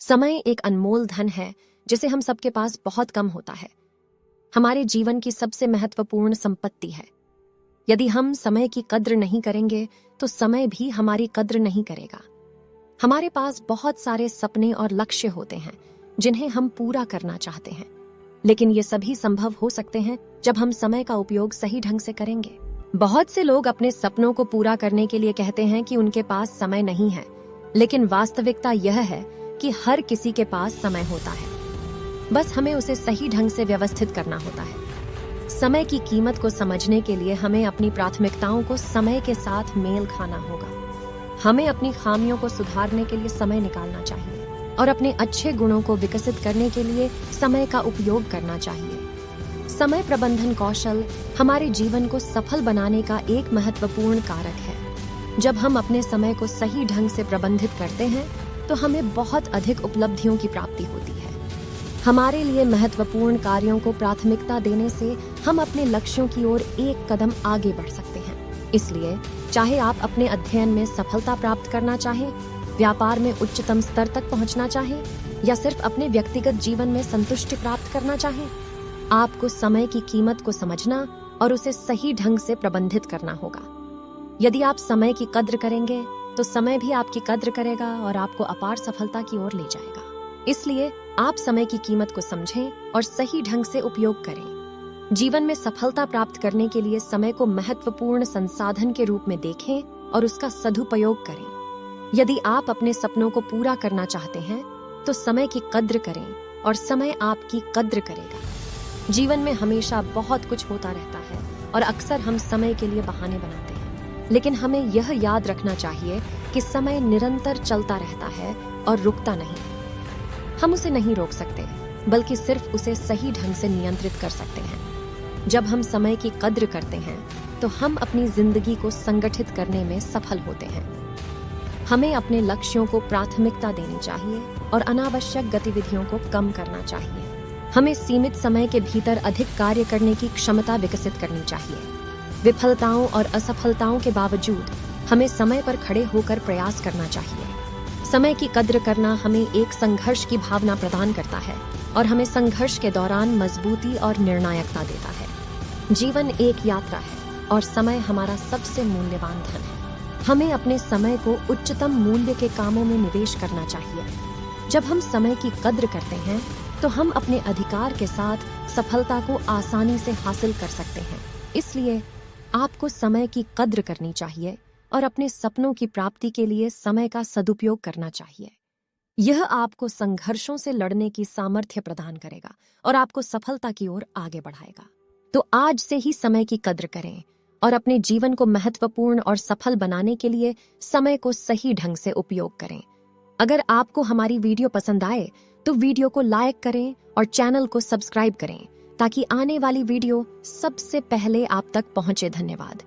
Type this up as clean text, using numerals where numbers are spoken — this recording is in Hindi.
समय एक अनमोल धन है जिसे हम सबके पास बहुत कम होता है। हमारे जीवन की सबसे महत्वपूर्ण संपत्ति है। यदि हम समय की कद्र नहीं करेंगे तो समय भी हमारी कद्र नहीं करेगा। हमारे पास बहुत सारे सपने और लक्ष्य होते हैं जिन्हें हम पूरा करना चाहते हैं, लेकिन ये सभी संभव हो सकते हैं जब हम समय का उपयोग सही ढंग से करेंगे। बहुत से लोग अपने सपनों को पूरा करने के लिए कहते हैं कि उनके पास समय नहीं है, लेकिन वास्तविकता यह है कि हर किसी के पास समय होता है, बस हमें उसे सही ढंग से व्यवस्थित करना होता है। समय की कीमत को समझने के लिए हमें अपनी प्राथमिकताओं को समय के साथ मेल खाना होगा। हमें अपनी खामियों को सुधारने के लिए समय निकालना चाहिए और अपने अच्छे गुणों को विकसित करने के लिए समय का उपयोग करना चाहिए। समय प्रबंधन कौशल हमारे जीवन को सफल बनाने का एक महत्वपूर्ण कारक है। जब हम अपने समय को सही ढंग से प्रबंधित करते हैं तो हमें बहुत अधिक उपलब्धियों की प्राप्ति होती है। हमारे लिए महत्वपूर्ण कार्यों को प्राथमिकता देने से हम अपने लक्ष्यों की ओर एक कदम आगे बढ़ सकते हैं। इसलिए चाहे आप अपने अध्ययन में सफलता प्राप्त करना चाहें, व्यापार में उच्चतम स्तर तक पहुंचना चाहें या सिर्फ अपने व्यक्तिगत जीवन में संतुष्टि प्राप्त करना चाहें, आपको समय की कीमत को समझना और उसे सही ढंग से प्रबंधित करना होगा। यदि आप समय की कद्र करेंगे तो समय भी आपकी कद्र करेगा और आपको अपार सफलता की ओर ले जाएगा। इसलिए आप समय की कीमत को समझें और सही ढंग से उपयोग करें। जीवन में सफलता प्राप्त करने के लिए समय को महत्वपूर्ण संसाधन के रूप में देखें और उसका सदुपयोग करें। यदि आप अपने सपनों को पूरा करना चाहते हैं तो समय की कद्र करें और समय आपकी कद्र करेगा। जीवन में हमेशा बहुत कुछ होता रहता है और अक्सर हम समय के लिए बहाने बनाते हैं, लेकिन हमें यह याद रखना चाहिए कि समय निरंतर चलता रहता है और रुकता नहीं। हम उसे नहीं रोक सकते, बल्कि सिर्फ उसे सही ढंग से नियंत्रित कर सकते हैं। जब हम समय की कद्र करते हैं तो हम अपनी जिंदगी को संगठित करने में सफल होते हैं। हमें अपने लक्ष्यों को प्राथमिकता देनी चाहिए और अनावश्यक गतिविधियों को कम करना चाहिए। हमें सीमित समय के भीतर अधिक कार्य करने की क्षमता विकसित करनी चाहिए। विफलताओं और असफलताओं के बावजूद हमें समय पर खड़े होकर प्रयास करना चाहिए। समय की कद्र करना हमें एक संघर्ष की भावना प्रदान करता है और हमें संघर्ष के दौरान मजबूती और निर्णायकता देता है। जीवन एक यात्रा है और समय हमारा सबसे मूल्यवान धन है। हमें अपने समय को उच्चतम मूल्य के कामों में निवेश करना चाहिए। जब हम समय की कद्र करते हैं तो हम अपने अधिकार के साथ सफलता को आसानी से हासिल कर सकते हैं। इसलिए आपको समय की कद्र करनी चाहिए और अपने सपनों की प्राप्ति के लिए समय का सदुपयोग करना चाहिए। यह आपको संघर्षों से लड़ने की सामर्थ्य प्रदान करेगा और आपको सफलता की ओर आगे बढ़ाएगा। तो आज से ही समय की कद्र करें और अपने जीवन को महत्वपूर्ण और सफल बनाने के लिए समय को सही ढंग से उपयोग करें। अगर आपको हमारी वीडियो पसंद आए तो वीडियो को लाइक करें और चैनल को सब्सक्राइब करें ताकि आने वाली वीडियो सबसे पहले आप तक पहुंचे। धन्यवाद।